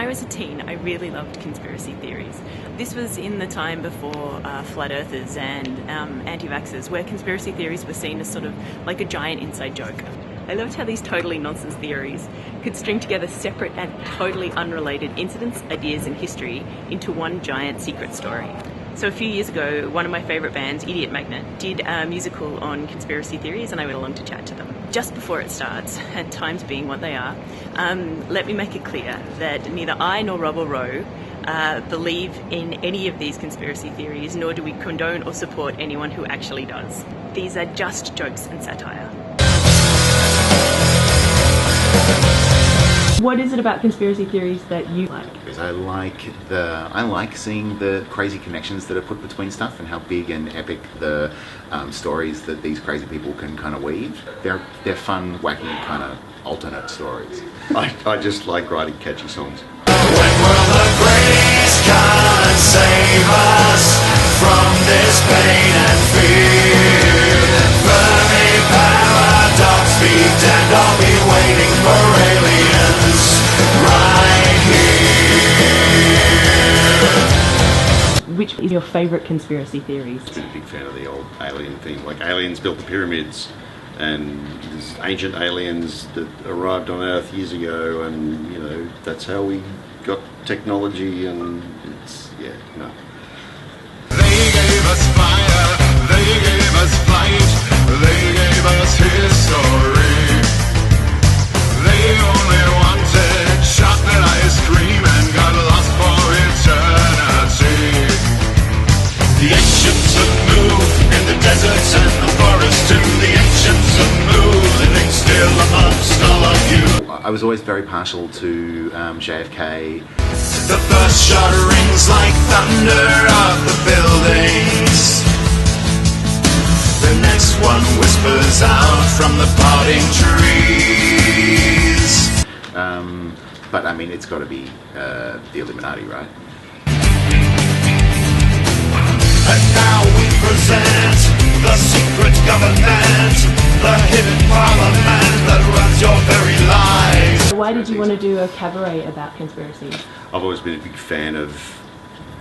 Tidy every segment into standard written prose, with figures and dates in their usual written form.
I was a teen, I really loved conspiracy theories. This was in the time before flat earthers and anti-vaxxers, where conspiracy theories were seen as sort of like a giant inside joke. I loved how these totally nonsense theories could string together separate and totally unrelated incidents, ideas and history into one giant secret story. So a few years ago, one of my favourite bands, Idiot Magnet, did a musical on conspiracy theories, and I went along to chat to them. Just before it starts, and times being what they are, let me make it clear that neither I nor Rob or Ro believe in any of these conspiracy theories, nor do we condone or support anyone who actually does. These are just jokes and satire. What is it about conspiracy theories that you like? I like seeing the crazy connections that are put between stuff and how big and epic the stories that these crazy people can kind of weave. They're fun, wacky, kind of alternate stories. I just like writing catchy songs. When will the grace can save us from this pain and fear? Fermi paradox be damned, I'll be waiting for aliens right here. Which is your favourite conspiracies theories? I'm a big fan of the old alien thing. Like, aliens built the pyramids, and there's ancient aliens that arrived on Earth years ago, and you know, that's how we got technology, and it's, yeah, no. They gave us fire, they gave us flight, they gave us history. They only wanted chocolate ice cream and got lost for eternity. The ancients have moved in the deserts and the forests too. The ancients have moved living still amongst all of you. I was always very partial to JFK. The first shot rings like thunder off the buildings. The next one whispers out from the parting trees. But I mean, it's got to be the Illuminati, right? And now we present the secret government, the hidden parliament that runs your very lives. Why did you want to do a cabaret about conspiracies? I've always been a big fan of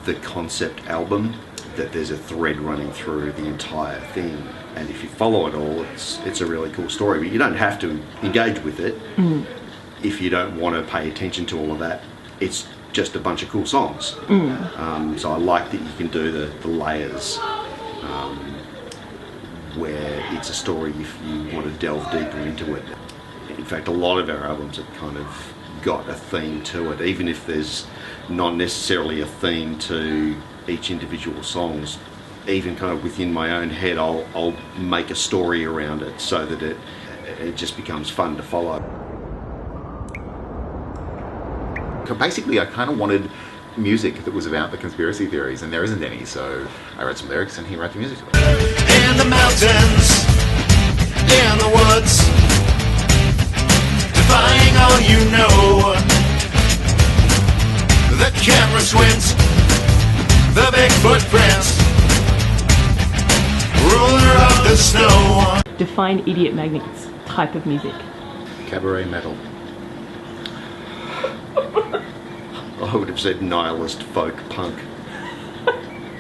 the concept album, that there's a thread running through the entire thing, and if you follow it all, it's a really cool story. But you don't have to engage with it if you don't want to pay attention to all of that. It's just a bunch of cool songs. So I like that you can do the layers, where it's a story if you want to delve deeper into it. In fact, a lot of our albums have kind of got a theme to it, even if there's not necessarily a theme to each individual songs. Even kind of within my own head, I'll make a story around it so that it just becomes fun to follow. Basically, I kind of wanted music that was about the conspiracy theories, and there isn't any, so I wrote some lyrics and he wrote the music. In the mountains, in the woods, defying all you know. The camera swims, the Bigfoot prince, ruler of the snow. Define Idiot Magnet's type of music. Cabaret metal. I would have said nihilist folk punk.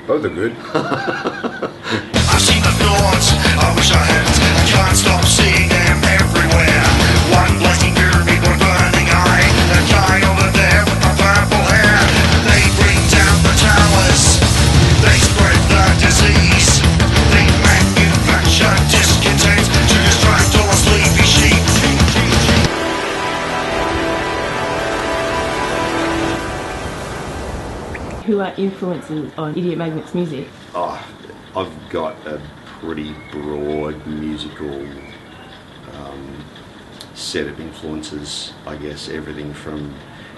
Both are good. I've seen the thoughts, I wish I hadn't. I can't stop seeing them everywhere. One blazing pyramid, one burning eye. The guy over there with the purple hair. They bring down the towers. They spread the disease. They manufacture discontent to distract all the sleepy sheep. Who are influences on Idiot Magnet's music? Oh, I've got a pretty broad musical set of influences, I guess. Everything from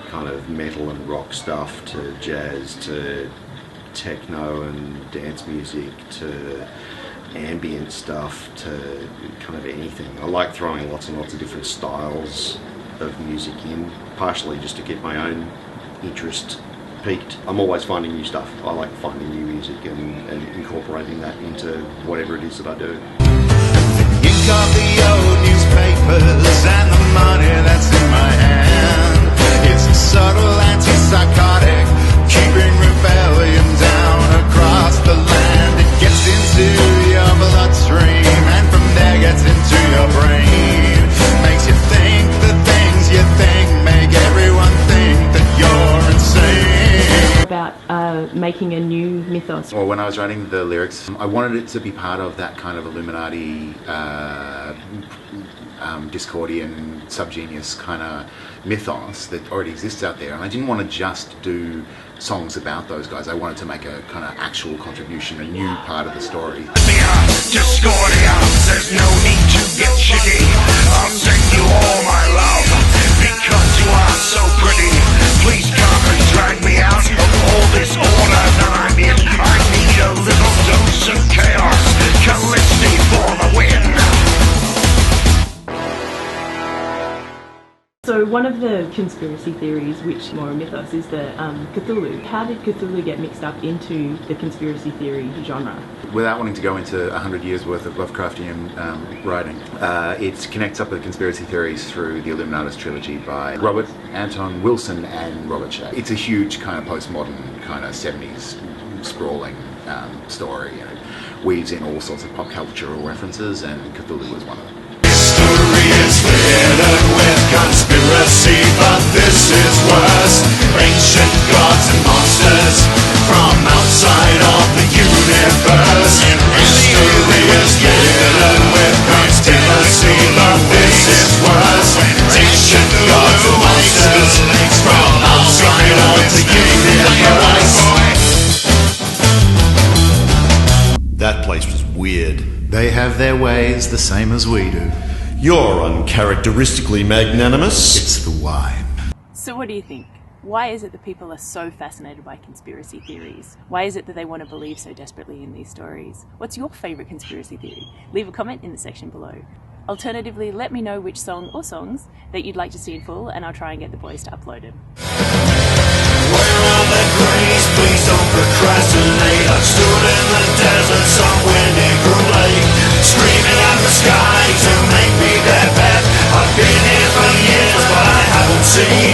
kind of metal and rock stuff to jazz to techno and dance music to ambient stuff to kind of anything. I like throwing lots and lots of different styles of music in, partially just to get my own interest peaked. I'm always finding new stuff. I like finding new music and incorporating that into whatever it is that I do. You got the old newspapers and the money that's in my hand. It's a subtle anti psychotic, keeping rebellion down across the land. It gets into your bloodstream and from there gets into your brain. Makes you think the things you think, make everyone think that you're insane. About making a new mythos. Well, when I was writing the lyrics, I wanted it to be part of that kind of Illuminati, Discordian, subgenius kind of mythos that already exists out there. And I didn't want to just do songs about those guys. I wanted to make a kind of actual contribution, a new part of the story. Discordia, there's no need to get shitty. I'll send you all my love because you are so pretty. Please come and drag me out of all this order that I'm in. I need a little dose of chaos. Calypso for the win. So one of the conspiracy theories, which more a mythos, is the Cthulhu. How did Cthulhu get mixed up into the conspiracy theory genre? Without wanting to go into 100 years worth of Lovecraftian writing, it connects up the conspiracy theories through the Illuminatus trilogy by Robert Anton Wilson and Robert Shea. It's a huge kind of postmodern kind of 70s sprawling story, and it weaves in all sorts of pop cultural references, and Cthulhu was one of them. History is littered with conspiracy, but this is worse. Ancient gods and monsters from outside of the universe. History is littered with conspiracy, but this is worse. Ancient gods and monsters from outside of the universe. That place was weird. They have their ways the same as we do. You're uncharacteristically magnanimous. It's the wine. So what do you think? Why is it that people are so fascinated by conspiracy theories? Why is it that they want to believe so desperately in these stories? What's your favourite conspiracy theory? Leave a comment in the section below. Alternatively, let me know which song or songs that you'd like to see in full, and I'll try and get the boys to upload them. Where are the graves? Please don't procrastinate. I've stood in the desert somewhere near Kulin, screaming at the sky to make me their pet. I've been here for years, but I haven't seen